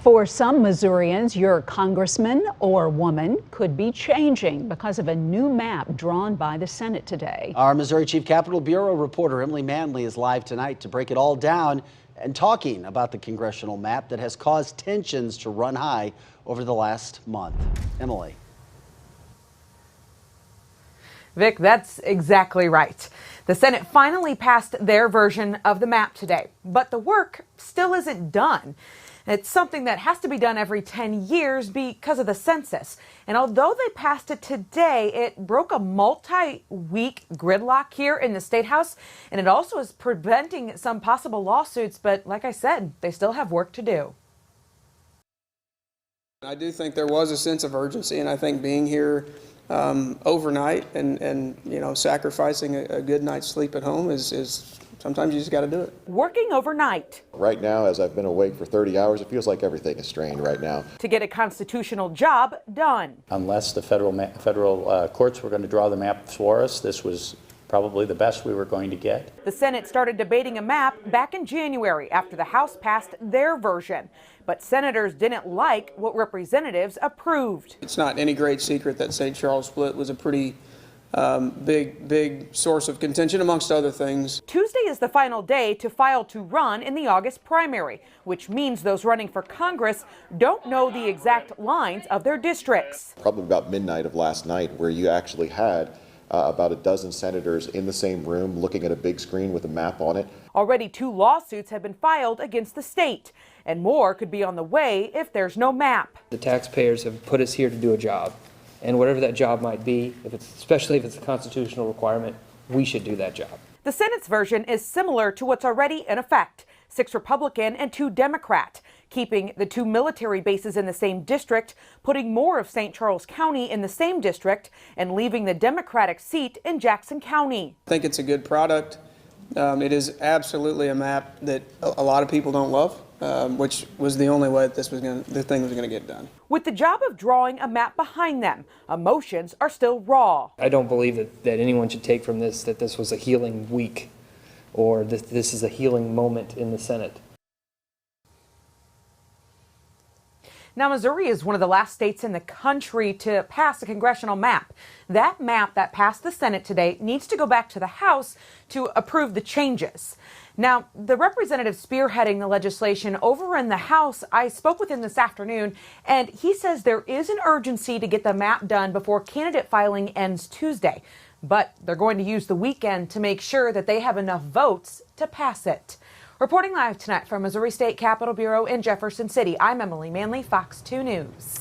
For some Missourians, your congressman or woman could be changing because of a new map drawn by the Senate today. Our Missouri Chief Capitol Bureau reporter Emily Manley is live tonight to break it all down and talking about the congressional map that has caused tensions to run high over the last month. Emily. Vic, that's exactly right. The Senate finally passed their version of the map today, but the work still isn't done. It's something that has to be done every 10 years because of the census. And although they passed it today, it broke a multi-week gridlock here in the State House, and it also is preventing some possible lawsuits. But like I said, they still have work to do. I do think there was a sense of urgency, and I think being here overnight and sacrificing a good night's sleep at home is sometimes you just got to do it. Working overnight. Right now, as I've been awake for 30 hours, it feels like everything is strained right now. To get a constitutional job done. Unless the federal courts were going to draw the map for us, this was probably the best we were going to get. The Senate started debating a map back in January after the House passed their version. But senators didn't like what representatives approved. It's not any great secret that St. Charles split was a pretty big source of contention, amongst other things. Tuesday is the final day to file to run in the August primary, which means those running for Congress don't know the exact lines of their districts. Probably about midnight of last night, where you actually had about a dozen senators in the same room looking at a big screen with a map on it. Already 2 lawsuits have been filed against the state, and more could be on the way if there's no map. The taxpayers have put us here to do a job. And whatever that job might be, especially if it's a constitutional requirement, we should do that job. The Senate's version is similar to what's already in effect. 6 Republican and 2 Democrat, keeping the 2 military bases in the same district, putting more of St. Charles County in the same district, and leaving the Democratic seat in Jackson County. I think it's a good product. It is absolutely a map that a lot of people don't love, which was the only way that the thing was going to get done. With the job of drawing a map behind them, emotions are still raw. I don't believe that anyone should take from this that this was a healing week or that this is a healing moment in the Senate. Now, Missouri is one of the last states in the country to pass a congressional map. That map that passed the Senate today needs to go back to the House to approve the changes. Now, the representative spearheading the legislation over in the House, I spoke with him this afternoon, and he says there is an urgency to get the map done before candidate filing ends Tuesday. But they're going to use the weekend to make sure that they have enough votes to pass it. Reporting live tonight from Missouri State Capitol Bureau in Jefferson City, I'm Emily Manley, Fox 2 News.